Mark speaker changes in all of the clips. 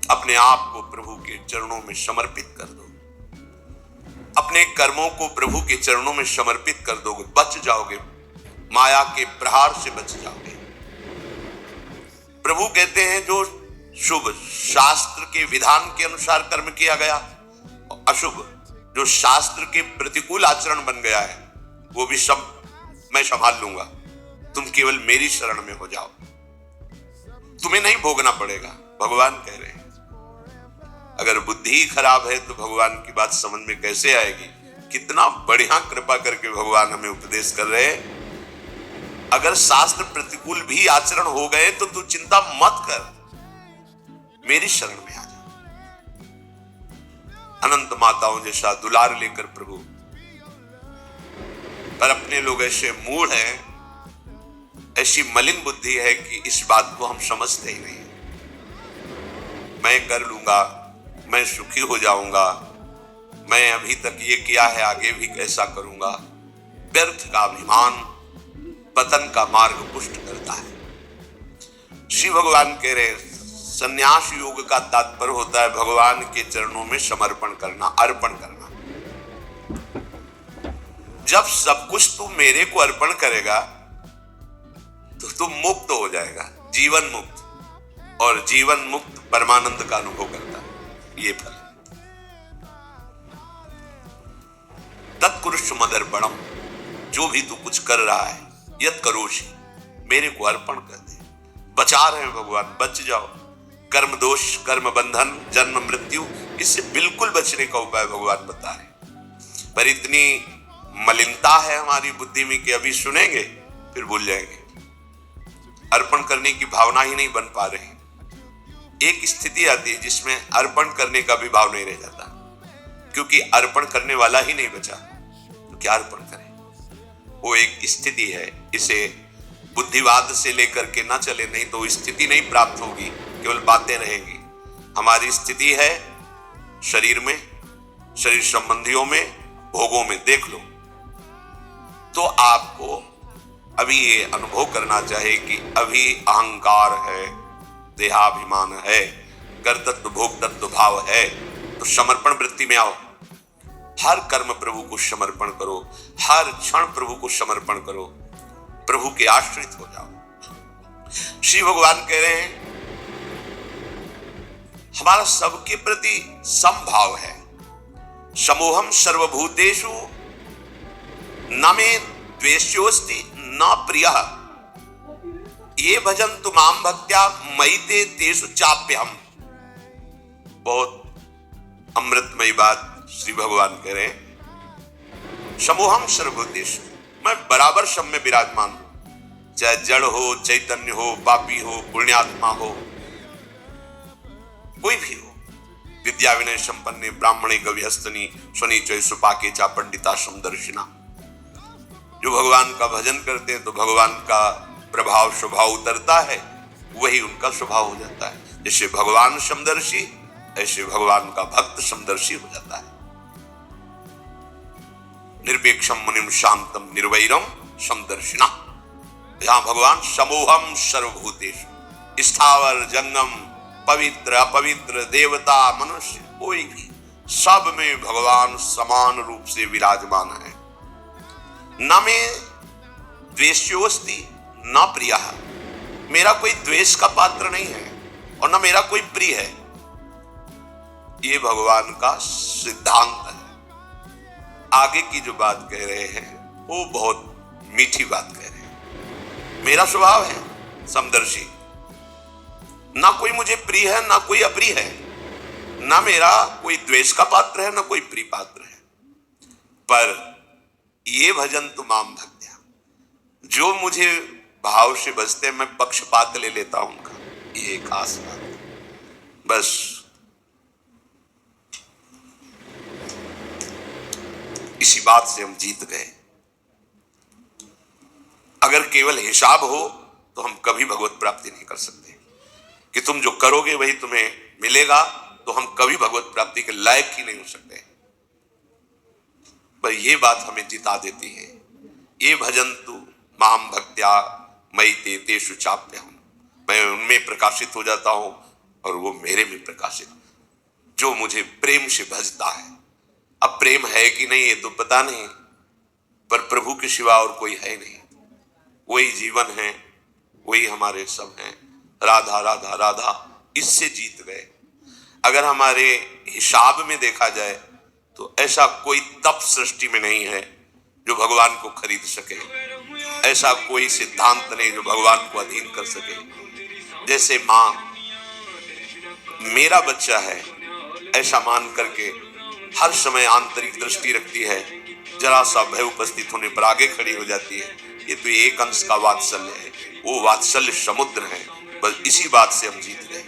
Speaker 1: अपने आप को प्रभु के चरणों में समर्पित कर दो, अपने कर्मों को प्रभु के चरणों में समर्पित कर दोगे, बच जाओगे, माया के प्रहार से बच जाओगे। प्रभु कहते हैं जो शुभ शास्त्र के विधान के अनुसार कर्म किया गया, अशुभ जो शास्त्र के प्रतिकूल आचरण बन गया है, वो भी सब मैं संभाल लूंगा, तुम केवल मेरी शरण में हो जाओ, तुम्हें नहीं भोगना पड़ेगा, भगवान कह रहे हैं। अगर बुद्धि ही खराब है तो भगवान की बात समझ में कैसे आएगी? कितना बढ़िया कृपा करके भगवान हमें उपदेश कर रहे हैं। अगर शास्त्र प्रतिकूल भी आचरण हो गए तो तू चिंता मत कर, मेरी शरण में आ जा। अनंत माताओं जैसा दुलार लेकर प्रभु, पर अपने लोग ऐसे मूढ़ हैं, ऐसी मलिन बुद्धि है कि इस बात को हम समझते ही नहीं। मैं कर लूंगा, मैं सुखी हो जाऊंगा, मैं अभी तक ये किया है, आगे भी कैसा करूंगा। व्यर्थ का अभिमान पतन का मार्ग पुष्ट करता है। श्री भगवान कह रहे संन्यास योग का तात्पर्य होता है भगवान के चरणों में समर्पण करना, अर्पण करना। जब सब कुछ तू मेरे को अर्पण करेगा तो तू मुक्त हो जाएगा, जीवन मुक्त, और जीवन मुक्त परमानंद का अनुभव करता है। ये फल तत्कुरुष मदर्पणम, जो भी तू कुछ कर रहा है, यत करोषि, मेरे को अर्पण कर दे। बचा रहे हैं भगवान, बच जाओ। कर्म दोष, कर्म बंधन, जन्म मृत्यु, इससे बिल्कुल बचने का उपाय भगवान बता रहे। पर इतनी मलिनता है हमारी बुद्धि में कि अभी सुनेंगे फिर भूल जाएंगे। अर्पण करने की भावना ही नहीं बन पा रही। एक स्थिति आती है जिसमें अर्पण करने का भी भाव नहीं रह जाता, क्योंकि अर्पण करने वाला ही नहीं बचा, तो क्या अर्पण करें? वो एक स्थिति है, इसे बुद्धिवाद से लेकर के ना चले, नहीं तो स्थिति नहीं प्राप्त होगी, केवल बातें रहेंगी। हमारी स्थिति है शरीर में, शरीर संबंधियों में, भोगों में। देख लो तो आपको अभी ये अनुभव करना चाहिए कि अभी अहंकार है, देहाभिमान है, कर्तृत्व भोक्तृत्व भाव है, तो समर्पण वृत्ति में आओ। हर कर्म प्रभु को समर्पण करो, हर क्षण प्रभु को समर्पण करो, प्रभु के आश्रित हो जाओ। श्री भगवान कह रहे हैं हमारा सबके प्रति समभाव है। समोहम सर्वभूतेषु न मे द्वेष्योस्ति न प्रियः, ये भजन्तु मां भक्त्या मयि ते तेषु चाप्यहम्। बहुत अमृतमयी बात श्री भगवान कह रहे हैं। समोहम सर्वभूतेषु, मैं बराबर सब में विराजमान हूं, चाहे जड़ हो, चैतन्य हो, पापी हो, पुण्यात्मा हो, कोई भी हो। विद्या विनय संपन्ने ब्राह्मणे गविहस्तनी स्वनीचय सुपाके चा पंडिता समदर्शिना। जो भगवान का भजन करते हैं तो भगवान का प्रभाव स्वभाव उतरता है, वही उनका स्वभाव हो जाता है। जैसे भगवान समदर्शी, ऐसे भगवान का भक्त समदर्शी हो जाता है। निर्वेक्षम मुनिम शांतम निर्वैरम समदर्शिना। यहां भगवान समोहम सर्वभूतेषु, स्थावर जंगम, पवित्र अपवित्र, देवता मनुष्य, कोई भी, सब में भगवान समान रूप से विराजमान है। न मे द्वेष्योस्ति न प्रियः, मेरा कोई द्वेष का पात्र नहीं है और न मेरा कोई प्रिय है। ये भगवान का सिद्धांत है। आगे की जो बात कह रहे हैं वो बहुत मीठी बात कह रहे हैं। मेरा स्वभाव है समदर्शी, ना कोई मुझे प्रिय है ना कोई अप्रिय है, ना मेरा कोई द्वेष का पात्र है ना कोई प्रिय पात्र है। पर ये भजन तो माम भक्त्या, जो मुझे भाव से बजते मैं पक्षपात ले लेता हूं उनका, ये खास बात। बस इसी बात से हम जीत गए। अगर केवल हिसाब हो तो हम कभी भगवत प्राप्ति नहीं कर सकते, कि तुम जो करोगे वही तुम्हें मिलेगा, तो हम कभी भगवत प्राप्ति के लायक ही नहीं हो सकते। पर यह बात हमें जिता देती है। ये भजन तू माम भक्त्या मयि ते तेषु चाप्यहम्, मैं उनमें प्रकाशित हो जाता हूं, और वो मेरे में प्रकाशित, जो मुझे प्रेम से भजता है। अब प्रेम है कि नहीं ये तो पता नहीं, पर प्रभु के सिवा और कोई है नहीं। वही जीवन है, वही हमारे सब हैं। राधा राधा राधा, इससे जीत गए। अगर हमारे हिसाब में देखा जाए तो ऐसा कोई तप सृष्टि में नहीं है जो भगवान को खरीद सके, ऐसा कोई सिद्धांत नहीं जो भगवान को अधीन कर सके। जैसे माँ मेरा बच्चा है ऐसा मान करके हर समय आंतरिक दृष्टि रखती है, जरा सा भय उपस्थित होने पर आगे खड़ी हो जाती है। ये तो एक अंश का वात्सल्य है, वो वात्सल्य समुद्र है। बस इसी बात से हम जीत गए।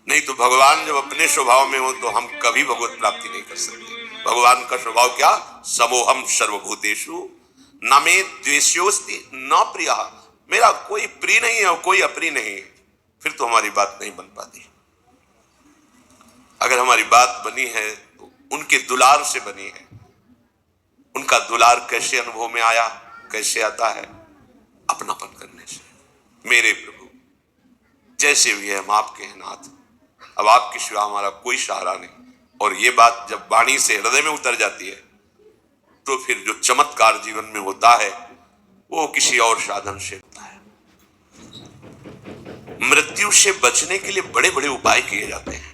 Speaker 1: नहीं तो भगवान जब अपने स्वभाव में हो तो हम कभी भगवत प्राप्ति नहीं कर सकते। भगवान का स्वभाव क्या? समोहम सर्वभूतेषु न मे द्वेष्योस्ति न प्रियः। मेरा कोई प्रिय नहीं है और कोई अप्रिय नहीं है। फिर तो हमारी बात नहीं बन पाती। अगर हमारी बात बनी है तो उनके दुलार से बनी है। उनका दुलार कैसे अनुभव में आया, कैसे आता है? अपनापन करने से। मेरे प्रभु जैसे भी है हम आपके हैं नाथ, अब आपके सिवा हमारा कोई सहारा नहीं। और ये बात जब वाणी से हृदय में उतर जाती है तो फिर जो चमत्कार जीवन में होता है वो किसी और साधन से होता है। मृत्यु से बचने के लिए बड़े बड़े उपाय किए जाते हैं।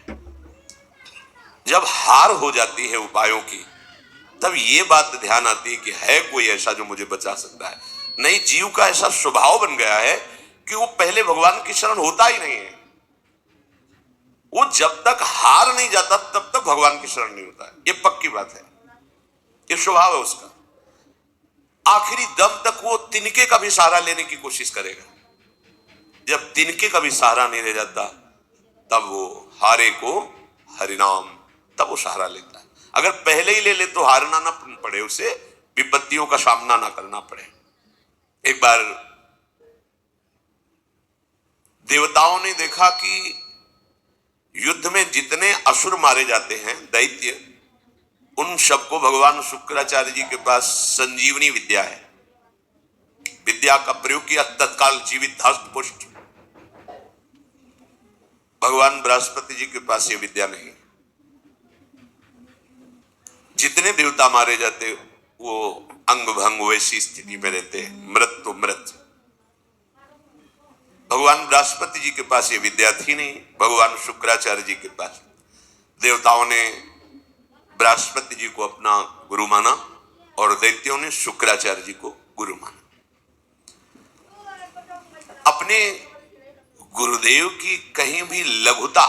Speaker 1: जब हार हो जाती है उपायों की, तब ये बात ध्यान आती है कि है कोई ऐसा जो मुझे बचा सकता है। नहीं, जीव का ऐसा स्वभाव बन गया है कि वो पहले भगवान की शरण होता ही नहीं है। वो जब तक हार नहीं जाता तब तक भगवान की शरण नहीं होता है। ये पक्की बात है, ये स्वभाव है उसका। आखिरी दम तक वो तिनके का भी सहारा लेने की कोशिश करेगा। जब तिनके का भी सहारा नहीं रह जाता तब वो हारे को हरिनाम, तब वो सहारा लेता है। अगर पहले ही ले ले तो हारना ना पड़े, उसे विपत्तियों का सामना ना करना पड़े। एक बार देवताओं ने देखा कि युद्ध में जितने असुर मारे जाते हैं, दैत्य, उन सबको भगवान शुक्राचार्य जी के पास संजीवनी विद्या है। विद्या का प्रयोग किया, तत्काल जीवित धस्त पुष्ट। भगवान बृहस्पति जी के पास ये विद्या नहीं। जितने देवता मारे जाते वो अंग भंग वैसी स्थिति में रहते हैं, मृत तो मृत। भगवान बृहस्पति जी के पास ये विद्या थी नहीं, भगवान शुक्राचार्य जी के पास। देवताओं ने बृहस्पति जी को अपना गुरु माना और दैत्यों ने शुक्राचार्य जी को गुरु माना। अपने गुरुदेव की कहीं भी लघुता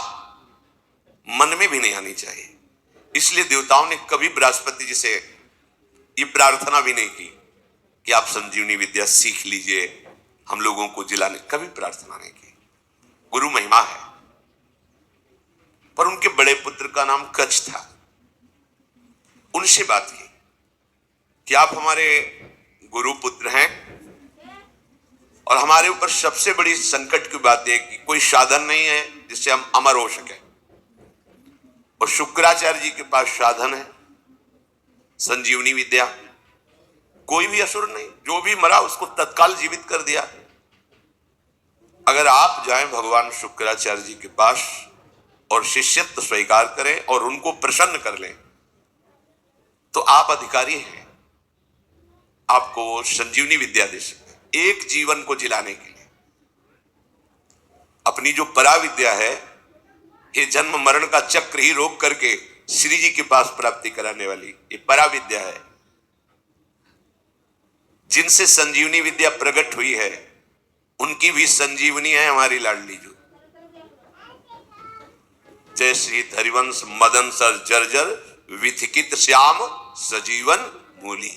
Speaker 1: मन में भी नहीं आनी चाहिए। इसलिए देवताओं ने कभी बृहस्पति जी से ये प्रार्थना भी नहीं की कि आप संजीवनी विद्या सीख लीजिए, हम लोगों को जिलाने, कभी प्रार्थना नहीं की। गुरु महिमा है। पर उनके बड़े पुत्र का नाम कच्छ था। उनसे बात की कि आप हमारे गुरु पुत्र हैं और हमारे ऊपर सबसे बड़ी संकट की बात है कि कोई साधन नहीं है जिससे हम अमर हो सके। और शुक्राचार्य जी के पास साधन है, संजीवनी विद्या। कोई भी असुर नहीं, जो भी मरा उसको तत्काल जीवित कर दिया। अगर आप जाएं भगवान शुक्राचार्य जी के पास और शिष्यत्व स्वीकार करें और उनको प्रसन्न कर लें तो आप अधिकारी हैं। आपको वो संजीवनी विद्या दे सकते हैं एक जीवन को जिलाने के लिए। अपनी जो परा विद्या है, ये जन्म मरण का चक्र ही रोक करके श्री जी के पास प्राप्ति कराने वाली ये परा विद्या है। जिनसे संजीवनी विद्या प्रकट हुई है उनकी भी संजीवनी है हमारी लाडली जो। जय श्री हरिवंश मदन सर जर्जर विथिकित श्याम सजीवन मूली।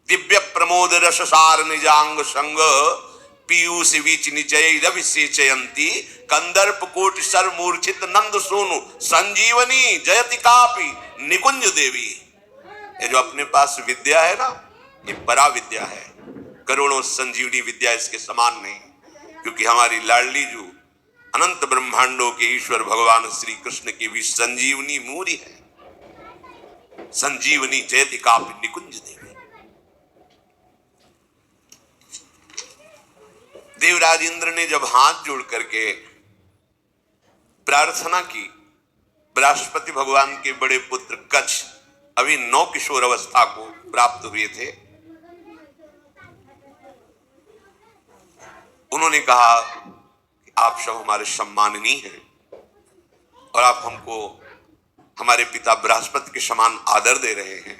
Speaker 1: दिव्य प्रमोद रस सार निजांग संग पीयूष बीच निचय रवि सेचयंती कंदर्प कोटि सर मूर्छित नंद सोनु संजीवनी जयति कापी निकुंज देवी। ये जो अपने पास विद्या है ना, ये परा विद्या है। करोड़ों संजीवनी विद्या इसके समान नहीं, क्योंकि हमारी लाडली जो अनंत ब्रह्मांडों के ईश्वर भगवान श्री कृष्ण की भी संजीवनी मूरी है। संजीवनी जयति कापि निकुंज देवी। देवराज इंद्र ने जब हाथ जोड़ करके प्रार्थना की। बृहस्पति भगवान के बड़े पुत्र कच्छ अभी 9 किशोर अवस्था को प्राप्त हुए थे। उन्होंने कहा कि आप सब हमारे सम्माननीय हैं और आप हमको हमारे पिता बृहस्पति के समान आदर दे रहे हैं।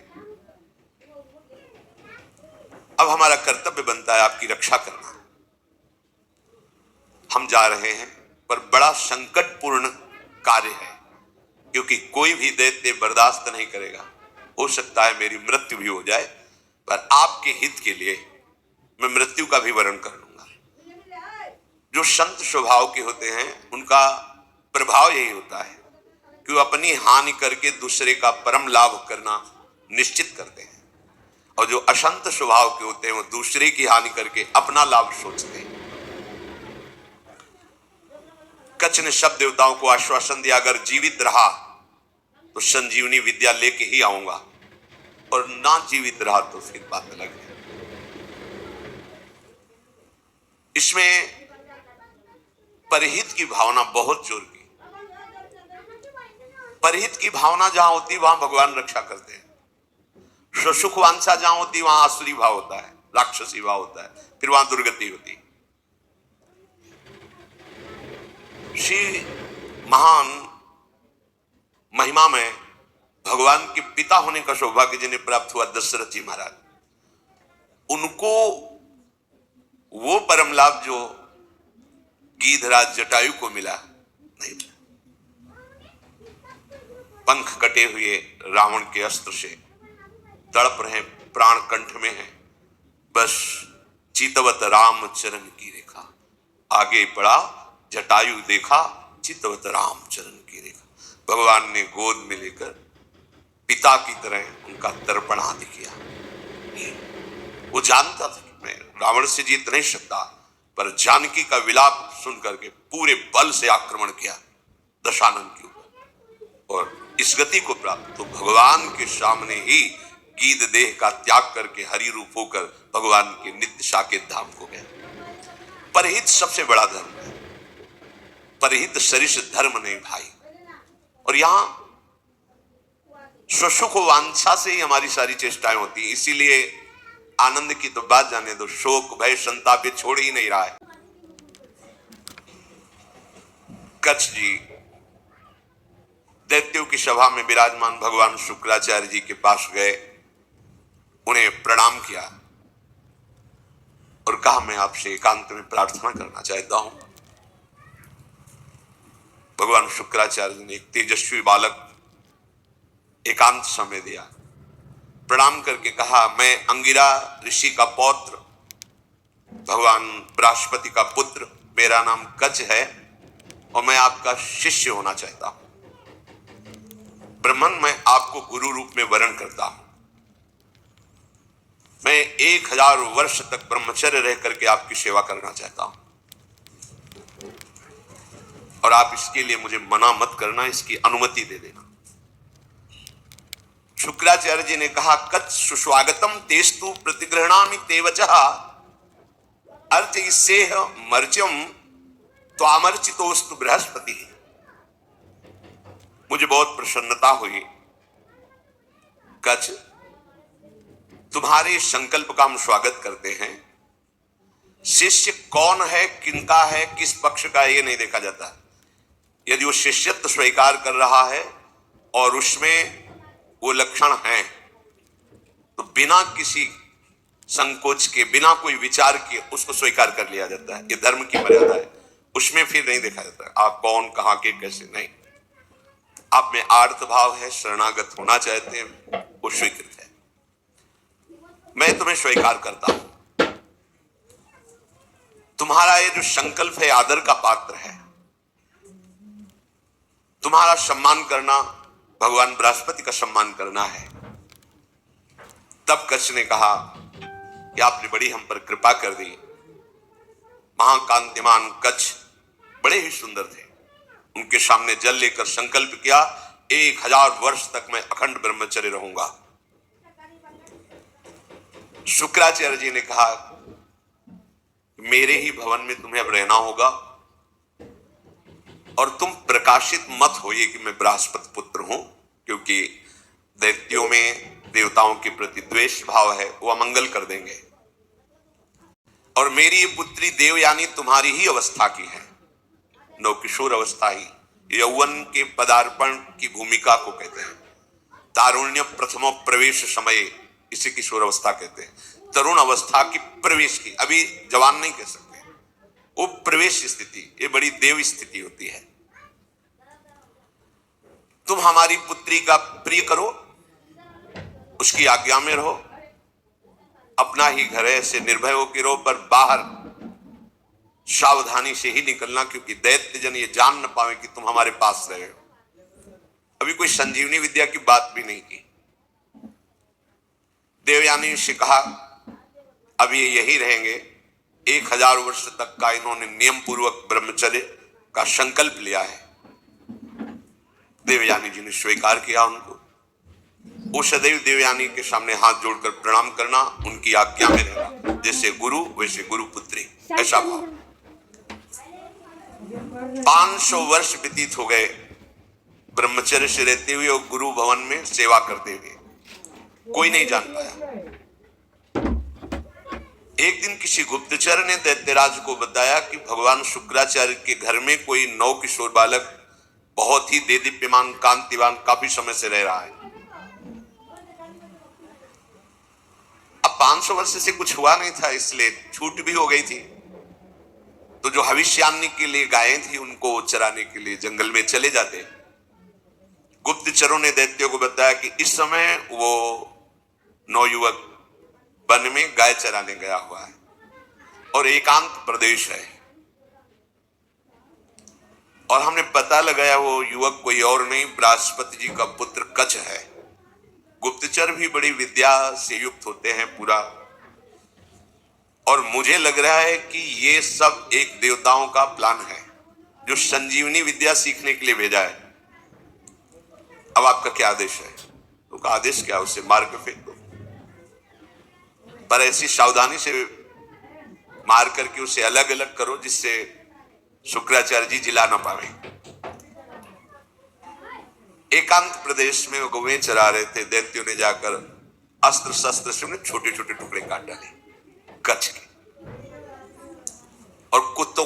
Speaker 1: अब हमारा कर्तव्य बनता है आपकी रक्षा करना। हम जा रहे हैं, पर बड़ा संकटपूर्ण कार्य है, क्योंकि कोई भी दैत्य बर्दाश्त नहीं करेगा। हो सकता है मेरी मृत्यु भी हो जाए, पर आपके हित के लिए मैं मृत्यु का भी वरण कर लूंगा। जो संत स्वभाव के होते हैं उनका प्रभाव यही होता है कि वो अपनी हानि करके दूसरे का परम लाभ करना निश्चित करते हैं, और जो अशंत स्वभाव के होते हैं वो दूसरे की हानि करके अपना लाभ सोचते हैं। कच्छ ने सब देवताओं को आश्वासन दिया, अगर जीवित रहा तो संजीवनी विद्या लेके ही आऊंगा, और ना जीवित रहा तो फिर बात अलग है। इसमें परहित की भावना बहुत जोर की। परहित की भावना जहां होती वहां भगवान रक्षा करते हैं। सुख वांछा जहां होती वहां आसुरी भाव होता है, राक्षसी भाव होता है, फिर वहां दुर्गति होती है। श्री महान महिमा में भगवान के पिता होने का सौभाग्य जिन्हें प्राप्त हुआ दशरथ जी महाराज, उनको वो परम लाभ जो गीधराज जटायु को मिला नहीं मिला। पंख कटे हुए रावण के अस्त्र से तड़प रहे, प्राण कंठ में है, बस चितवत राम चरण की रेखा। आगे पड़ा जटायु देखा, चितवत राम चरण की रेखा। भगवान ने गोद में लेकर पिता की तरह उनका तर्पण आदि किया। वो जानता था कि मैं रावण से जीत नहीं सकता, पर जानकी का विलाप सुन करके पूरे बल से आक्रमण किया दशानन के ऊपर, और इस गति को प्राप्त। तो भगवान के सामने ही गीध देह का त्याग करके हरि रूप होकर भगवान के नित्य साकेत धाम को गया। परहित सबसे बड़ा धर्म है, परहित सरिष धर्म नहीं भाई। और यहां स्वसुख वांछा से ही हमारी सारी चेष्टाएं होती हैं। इसीलिए आनंद की तो बात जाने दो, शोक भय संताप छोड़ ही नहीं रहा है। कच्छ जी दैत्यों की सभा में विराजमान भगवान शुक्राचार्य जी के पास गए, उन्हें प्रणाम किया और कहा, मैं आपसे एकांत में प्रार्थना करना चाहता हूं। भगवान शुक्राचार्य ने एक तेजस्वी बालक एकांत समय दिया, प्रणाम करके कहा, मैं अंगिरा ऋषि का पौत्र, भगवान बृहस्पति का पुत्र, मेरा नाम कच्छ है और मैं आपका शिष्य होना चाहता हूं। ब्रह्मन, मैं आपको गुरु रूप में वरण करता हूं। मैं 1000 वर्ष तक ब्रह्मचर्य रह करके आपकी सेवा करना चाहता हूं, और आप इसके लिए मुझे मना मत करना, इसकी अनुमति दे देना। शुक्राचार्य जी ने कहा, कच्छ सुस्वागतम तेस्तु प्रतिगृह्णामि ते वचः अर्थ इससे मर्चम त्वामर्चितोस्तु बृहस्पति। मुझे बहुत प्रसन्नता हुई कच्छ, तुम्हारे संकल्प का हम स्वागत करते हैं। शिष्य कौन है, किनका है, किस पक्ष का, ये नहीं देखा जाता। यदि वो शिष्यत्व स्वीकार कर रहा है और उसमें वो लक्षण हैं, तो बिना किसी संकोच के, बिना कोई विचार किए उसको स्वीकार कर लिया जाता है। ये धर्म की मर्यादा है, उसमें फिर नहीं देखा जाता आप कौन, कहां के, कैसे, नहीं। आप में आर्त भाव है, शरणागत होना चाहते हैं, वो स्वीकृत है। मैं तुम्हें स्वीकार करता हूं। तुम्हारा ये जो संकल्प है आदर का पात्र है। तुम्हारा सम्मान करना भगवान बृहस्पति का सम्मान करना है। तब कच्छ ने कहा कि आपने बड़ी हम पर कृपा कर दी। महाकांतिमान कच्छ बड़े ही सुंदर थे। उनके सामने जल लेकर संकल्प किया, 1000 वर्ष तक मैं अखंड ब्रह्मचर्य रहूंगा। शुक्राचार्य जी ने कहा, मेरे ही भवन में तुम्हें अब रहना होगा और तुम प्रकाशित मत होइए कि मैं बृहस्पति पुत्र हूं, क्योंकि दैत्यों में देवताओं के प्रति द्वेष भाव है, वो अमंगल कर देंगे। और मेरी ये पुत्री देवयानी तुम्हारी ही अवस्था की है, नवकिशोर अवस्था ही, यौवन के पदार्पण की भूमिका को कहते हैं। तारुण्य प्रथमो प्रवेश समय, इसे किशोर अवस्था कहते हैं। तरुण अवस्था की प्रवेश की, अभी जवान नहीं कह सकते, वो प्रवेश स्थिति, ये बड़ी देव स्थिति होती है। तुम हमारी पुत्री का प्रिय करो, उसकी आज्ञा में रहो, अपना ही घर है, ऐसे निर्भय होकर रहो, पर बाहर सावधानी से ही निकलना, क्योंकि दैत्य जन ये जान न पावे कि तुम हमारे पास रहे हो। अभी कोई संजीवनी विद्या की बात भी नहीं की। देवयानी से कहा अब ये यही रहेंगे, 1000 वर्ष तक का इन्होंने नियम पूर्वक ब्रह्मचर्य का संकल्प लिया है। देवयानी जी ने स्वीकार किया उनको। वो सदैव देवयानी के सामने हाथ जोड़कर प्रणाम करना, उनकी आज्ञा में रहना, जैसे गुरु वैसे गुरु पुत्री, ऐसा भाव। 500 वर्ष व्यतीत हो गए ब्रह्मचर्य से रहते हुए और गुरु भवन में सेवा करते हुए, कोई नहीं जान पाया। एक दिन किसी गुप्तचर ने दैत्यराज को बताया कि भगवान शुक्राचार्य के घर में कोई नवकिशोर बालक बहुत ही देदीप्यमान कांतिवान काफी समय से रह रहा है। अब 500 वर्ष से कुछ हुआ नहीं था, इसलिए छूट भी हो गई थी। तो जो भविष्यान्नी के लिए गायें थी, उनको चराने के लिए जंगल में चले जाते। गुप्तचरों ने दैत्यों को बताया कि इस समय वो नवयुवक वन में गाय चराने गया हुआ है और एकांत प्रदेश है, और हमने पता लगाया वो युवक कोई और नहीं, बृहस्पति जी का पुत्र कच्छ है। गुप्तचर भी बड़ी विद्या से युक्त होते हैं पूरा, और मुझे लग रहा है कि ये सब एक देवताओं का प्लान है जो संजीवनी विद्या सीखने के लिए भेजा है। अब आपका क्या आदेश है? तो का आदेश क्या, उसे मार के फेंक दो, पर ऐसी सावधानी से मार करके उसे अलग अलग करो जिससे शुक्राचार्य जी जिला ना पावे। एकांत प्रदेश में वो गौएं चरा रहे थे, दैत्यों ने जाकर अस्त्र शस्त्र से उन्हें छोटे छोटे टुकड़े काट डाले कच्छ के, और कुत्तों